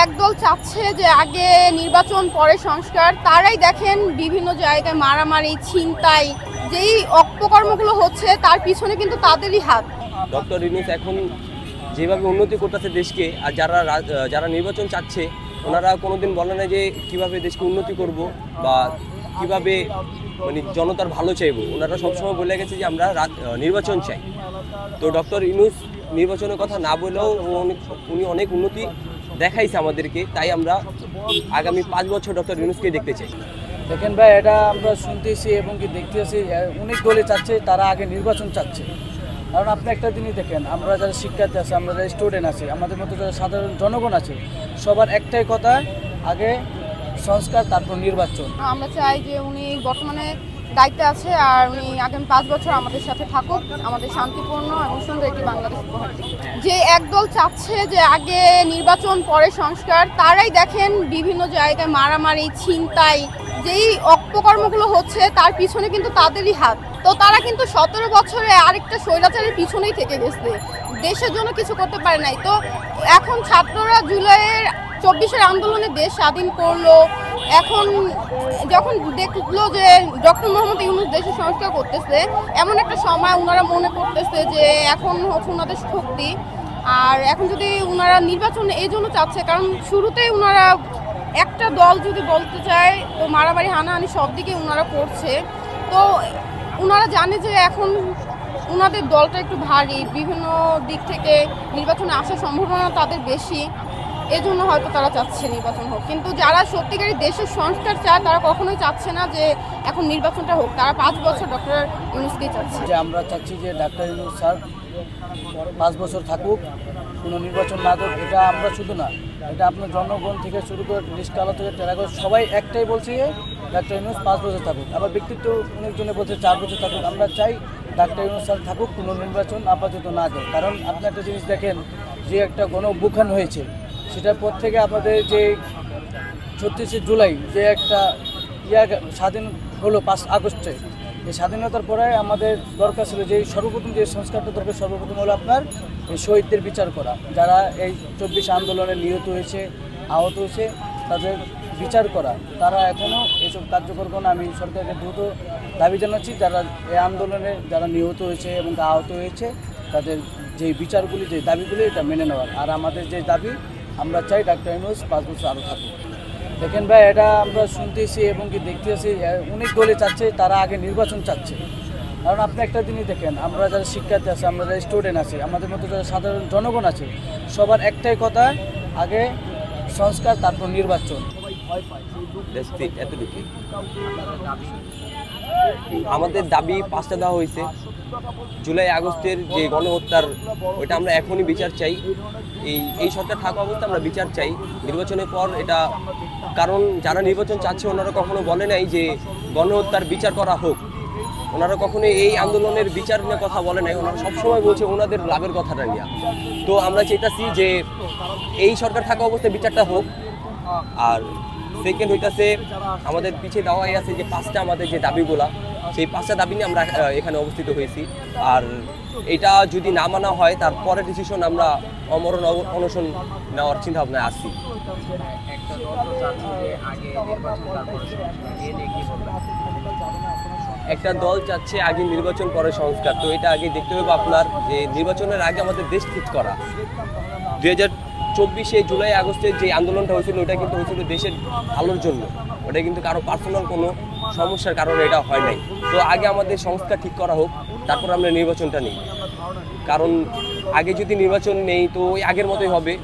একদল চাচ্ছে যে আগে নির্বাচন পরে সংস্কার, তারাই দেখেন বিভিন্ন জায়গায় মারামারি, ছিনতাই, যেই অপকর্মগুলো হচ্ছে তার পিছনে কিন্তু তাদেরই হাত। ডক্টর ইউনূস এখন যেভাবে উন্নতি করতেছে দেশকে, আর যারা নির্বাচন চাচ্ছে ওনারা কোনোদিন বলে না যে কিভাবে দেশকে উন্নতি করব বা কিভাবে মানে জনতার ভালো চাইবো। ওনারা সবসময় বলে গেছে যে আমরা নির্বাচন চাই। তো ডক্টর ইউনূস নির্বাচনের কথা না বলেও উনি অনেক উন্নতি দেখাইছে আমাদেরকে, তাই আমরা আগামী 5 বছর ডক্টর ইউনূসকে দেখতে চাই। দেখেন ভাই, এটা আমরা শুনতেছি এবং কি দেখতেছি, অনেক দলে চাচ্ছে তারা আগে নির্বাচন চাচ্ছে। কারণ আপনি একটা জিনিস দেখেন, আমরা যারা শিক্ষার্থী আছে, আমরা যারা স্টুডেন্ট আছি, আমাদের মতো যারা সাধারণ জনগণ আছে, সবার একটাই কথা, আগে সংস্কার তারপর নির্বাচন। আমরা চাই যে উনি বর্তমানে দায়িত্বে আছে আর উনি আগামী 5 বছর আমাদের সাথে থাকুক, আমাদের শান্তিপূর্ণ এবং সুন্দর একটি বাংলাদেশ উপহার দিক। যে একদল চাচ্ছে যে আগে নির্বাচন পরে সংস্কার, তারাই দেখেন বিভিন্ন জায়গায় মারামারি, ছিনতাই, যেই অপকর্মগুলো হচ্ছে তার পিছনে কিন্তু তাদেরই হাত। তো তারা কিন্তু 17 বছরে আরেকটা স্বৈরাচারের পিছনেই থেকে গেছে, দেশের জন্য কিছু করতে পারে নাই। তো এখন ছাত্ররা জুলাইয়ের 24-এর আন্দোলনে দেশ স্বাধীন করলো, এখন যখন দেখলো যে ডক্টর মোহাম্মদ ইউনূস দেশের সংস্কার করতেছে, এমন একটা সময় ওনারা মনে করতেছে যে এখন হচ্ছে ওনাদের শক্তি। আর এখন যদি ওনারা নির্বাচন এই জন্য চাচ্ছে, কারণ শুরুতেই ওনারা একটা দল যদি বলতে চায় তো মারামারি, হানাহানি সব দিকে ওনারা করছে। তো ওনারা জানে যে এখন ওনাদের দলটা একটু ভারী, বিভিন্ন দিক থেকে নির্বাচনে আসার সম্ভাবনা তাদের বেশি, এজন্য হয়তো তারা চাচ্ছে নির্বাচন হোক। কিন্তু যারা সত্যিকারই দেশের সংস্কার চায় তারা কখনোই চাচ্ছে না যে এখন নির্বাচনটা হোক, তারা 5 বছর ডক্টর ইউনূসকেই চাচ্ছে। যে আমরা চাচ্ছি যে ডাক্তার ইউনূস স্যার 5 বছর থাকুক, কোনো নির্বাচন না হোক। এটা আমরা শুধু না, এটা আপনার জনগণ থেকে শুরু করে রিস্কালা থেকে টেরাগর সবাই একটাই বলছে যে ডাক্তার ইউনূস 5 বছর থাকুক। আবার ব্যক্তিত্ব অনেকজনে বলছে 4 বছর থাকুক। আমরা চাই ডাক্তার ইউনূস স্যার থাকুক, কোনো নির্বাচন আপাতত না দেয়। কারণ আপনি একটা জিনিস দেখেন, যে একটা গণ-অভ্যুত্থান হয়েছে, সেটার পর থেকে আমাদের যে 36শে জুলাই যে একটা স্বাধীন হলো 5 আগস্টে, এই স্বাধীনতার পরে আমাদের দরকার ছিল যে সর্বপ্রথম যে সংস্কারটা দরকার, সর্বপ্রথম হলো আপনার এই শহীদদের বিচার করা। যারা এই 24 আন্দোলনে নিহত হয়েছে, আহত হয়েছে, তাদের বিচার করা। তারা এখনও এইসব কার্যকর করে। আমি সরকারকে দ্রুত দাবি জানাচ্ছি, যারা এই আন্দোলনে যারা নিহত হয়েছে এবং আহত হয়েছে, তাদের যে বিচারগুলি, যে দাবিগুলি, এটা মেনে নেওয়ার। আর আমাদের যে দাবি, আমরা চাই ডাক্তার ইউনূস 5 বছর আরও থাকুক। দেখেন ভাই, এটা আমরা শুনতেছি এবং কি দেখতেছি, অনেক দলে চাচ্ছে তারা আগে নির্বাচন চাচ্ছে। কারণ আপনি একটা জিনিস দেখেন, আমরা যারা শিক্ষার্থী আছে, আমরা যারা স্টুডেন্ট আছি, আমাদের মতো যারা সাধারণ জনগণ আছে, সবার একটাই কথা, আগে সংস্কার তারপর নির্বাচন। এতটুকু আমাদের দাবি 5টা দেওয়া হয়েছে। জুলাই আগস্টের যে গণহত্যার, ওইটা আমরা এখনই বিচার চাই। এই সরকার থাকা অবস্থা আমরা বিচার চাই নির্বাচনের পর। এটা কারণ যারা নির্বাচন চাচ্ছে ওনারা কখনো বলে নাই যে গণহত্যার বিচার করা হোক, ওনারা কখনো এই আন্দোলনের বিচার নিয়ে কথা বলে নাই। ওনারা সবসময় বলছে ওনাদের লাভের কথাটা নিয়ে। তো আমরা চাইতেছি যে এই সরকার থাকা অবস্থায় বিচারটা হোক। আর সেকেন্ড হইতাছে, আমাদের পিছিয়ে দেওয়াই আছে যে 5টা আমাদের যে দাবিগুলা, সেই 5টা দাবি নিয়ে আমরা এখানে অবস্থিত হয়েছি। আর এটা যদি না মানা হয়, তারপরে ডিসিশন আমরা অমরণ অনশন নেওয়ার চিন্তা ভাবনায় আসছি। একটা দল চাচ্ছে আগে নির্বাচন পরে সংস্কার। তো এটা আগে দেখতে হবে আপনার যে নির্বাচনের আগে আমাদের দেশ ঠিক করা। 2024-এ জুলাই আগস্টের যে আন্দোলনটা হয়েছিল, ওটা কিন্তু হয়েছিল দেশের ভালোর জন্য। ওটা কিন্তু কারো পার্সোনাল কোনো সমস্যার কারণে এটা হয় নাই। তো আগে আমাদের সংস্কার ঠিক করা হোক, তারপর আমরা নির্বাচনটা নিই। কারণ আগে যদি নির্বাচন নেই তো ওই আগের মতোই হবে।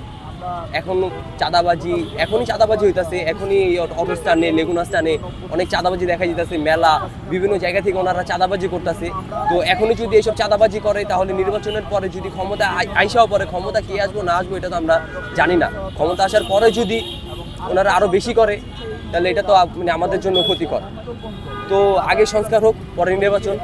এখনই চাঁদাবাজি হইতেছে, এখনই অটো স্ট্যান্ডে, লেগুনা স্ট্যান্ডে অনেক চাঁদাবাজি দেখা যেতেছে। মেলা, বিভিন্ন জায়গা থেকে ওনারা চাঁদাবাজি করতেছে। তো এখনই যদি এইসব চাঁদাবাজি করে, তাহলে নির্বাচনের পরে যদি ক্ষমতা আইসাও পরে, ক্ষমতা কে আসবো না আসবো এটা তো আমরা জানি না। ক্ষমতা আসার পরে যদি ওনারা আরও বেশি করে, তাহলে এটা তো মানে আমাদের জন্য ক্ষতিকর। তো আগে সংস্কার হোক, পরে নির্বাচন।